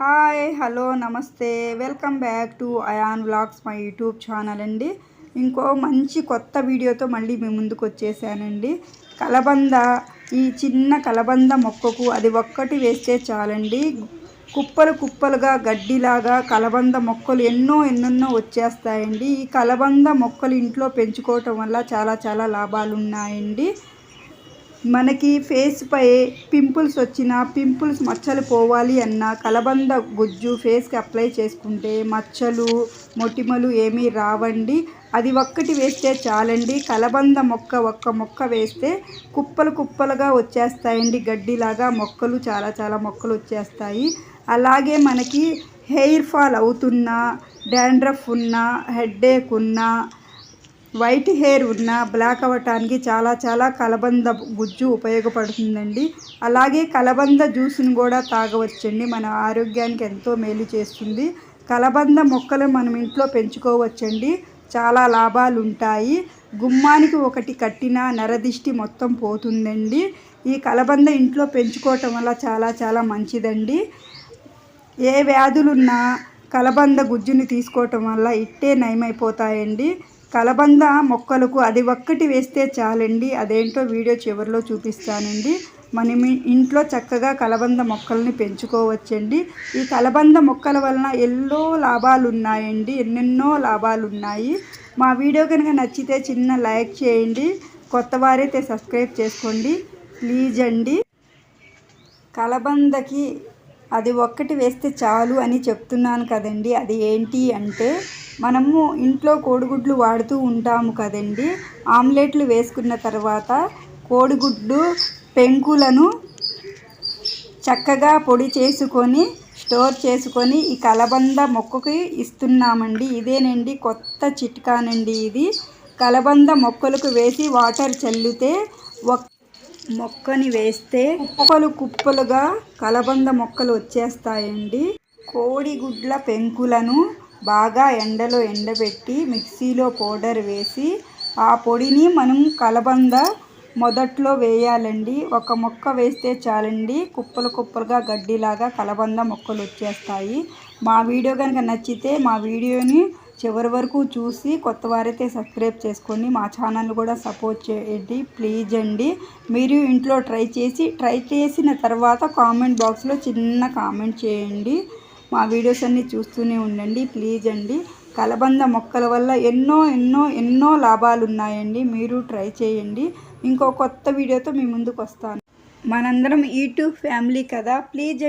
Hi hello నమస్తే welcome back to Ayan vlogs my YouTube channel అండి. ఇంకో మంచి కొత్త వీడియోతో మళ్ళీ మీ ముందుకు వచ్చేసానండి. కలబంద, ఈ చిన్న కలబంద మొక్కకు అది ఒక్కటి వేస్తే చాలండి, కుప్పలు కుప్పలుగా గడ్డిలాగా కలబంద మొక్కలు ఎన్నెన్నో వచ్చేస్తాయండి. ఈ కలబంద మొక్కలు ఇంట్లో పెంచుకోవటం వల్ల చాలా లాభాలు ఉన్నాయండి. మనకి ఫేస్ పై పింపుల్స్ వచ్చినా, పింపుల్స్ మచ్చలు పోవాలి అన్నా కలబంద గుజ్జు ఫేస్కి అప్లై చేసుకుంటే మచ్చలు మొటిమలు ఏమీ రావండి. అది ఒక్కటి వేస్తే చాలండి. కలబంద ఒక్క మొక్క వేస్తే కుప్పలు కుప్పలుగా వచ్చేస్తాయండి, గడ్డిలాగా మొక్కలు చాలా మొక్కలు వచ్చేస్తాయి. అలాగే మనకి హెయిర్ ఫాల్ అవుతున్నా, డాండ్రఫ్ ఉన్నా, హెడ్ఏక్ ఉన్నా, వైట్ హెయిర్ ఉన్న బ్లాక్ అవ్వటానికి చాలా కలబంద గుజ్జు ఉపయోగపడుతుందండి. అలాగే కలబంద జ్యూస్ని కూడా తాగవచ్చండి, మన ఆరోగ్యానికి ఎంతో మేలు చేస్తుంది. కలబంద మొక్కలు మనం ఇంట్లో పెంచుకోవచ్చండి, చాలా లాభాలు ఉంటాయి. గుమ్మానికి ఒకటి కట్టిన నరదిష్టి మొత్తం పోతుందండి. ఈ కలబంద ఇంట్లో పెంచుకోవటం వల్ల చాలా మంచిదండి. ఏ వ్యాధులున్నా కలబంద గుజ్జుని తీసుకోవటం వల్ల ఇట్టే నయమైపోతాయండి. కలబంద మొక్కలకు అది ఒక్కటి వేస్తే చాలండి. అదేంటో వీడియో చివరిలో చూపిస్తానండి. మనం ఇంట్లో చక్కగా కలబంద మొక్కల్ని పెంచుకోవచ్చండి. ఈ కలబంద మొక్కల వలన ఎన్నో లాభాలు ఉన్నాయండి, ఎన్నెన్నో లాభాలు ఉన్నాయి. మా వీడియో కనుక నచ్చితే చిన్న లైక్ చేయండి, కొత్త వారైతే సబ్స్క్రైబ్ చేసుకోండి ప్లీజ్ అండి. కలబందకి అది ఒక్కటి వేస్తే చాలు అని చెప్తున్నాను కదండి. అది ఏంటి అంటే, మనము ఇంట్లో కోడిగుడ్లు వాడుతూ ఉంటాము కదండి. ఆమ్లెట్లు వేసుకున్న తర్వాత కోడిగుడ్డు పెంకులను చక్కగా పొడి చేసుకొని స్టోర్ చేసుకొని ఈ కలబంద మొక్కకి ఇస్తున్నామండి. ఇదేనండి కొత్త చిట్కానండి ఇది. కలబంద మొక్కలకు వేసి వాటర్ చల్లితే మొక్కని వేస్తే కుప్పలుగా కలబంద మొక్కలు వచ్చేస్తాయండి. కోడిగుడ్ల పెంకులను బాగా ఎండలో ఎండబెట్టి మిక్సీలో పౌడర్ వేసి ఆ పొడిని మనం కలబంద మొదట్లో వేయాలండి. ఒక మొక్క వేస్తే చాలండి, కుప్పలుగా గడ్డిలాగా కలబంద మొక్కలు వచ్చేస్తాయి. మా వీడియో కనుక నచ్చితే మా వీడియోని చివరి వరకు చూసి కొత్త వారైతే సబ్స్క్రైబ్ చేసుకోండి, మా ఛానల్ కూడా సపోర్ట్ చేయండి ప్లీజ్ అండి. మీరు ఇంట్లో ట్రై చేసిన తర్వాత కామెంట్ బాక్స్లో చిన్న కామెంట్ చేయండి. మా వీడియోస్ అన్నీ చూస్తూనే ఉండండి ప్లీజ్ అండి. కలబంద మొక్కల వల్ల ఎన్నో లాభాలు ఉన్నాయండి, మీరు ట్రై చేయండి. ఇంకో కొత్త వీడియోతో మీ ముందుకు వస్తాను. మనందరం యూట్యూబ్ ఫ్యామిలీ కదా ప్లీజ్.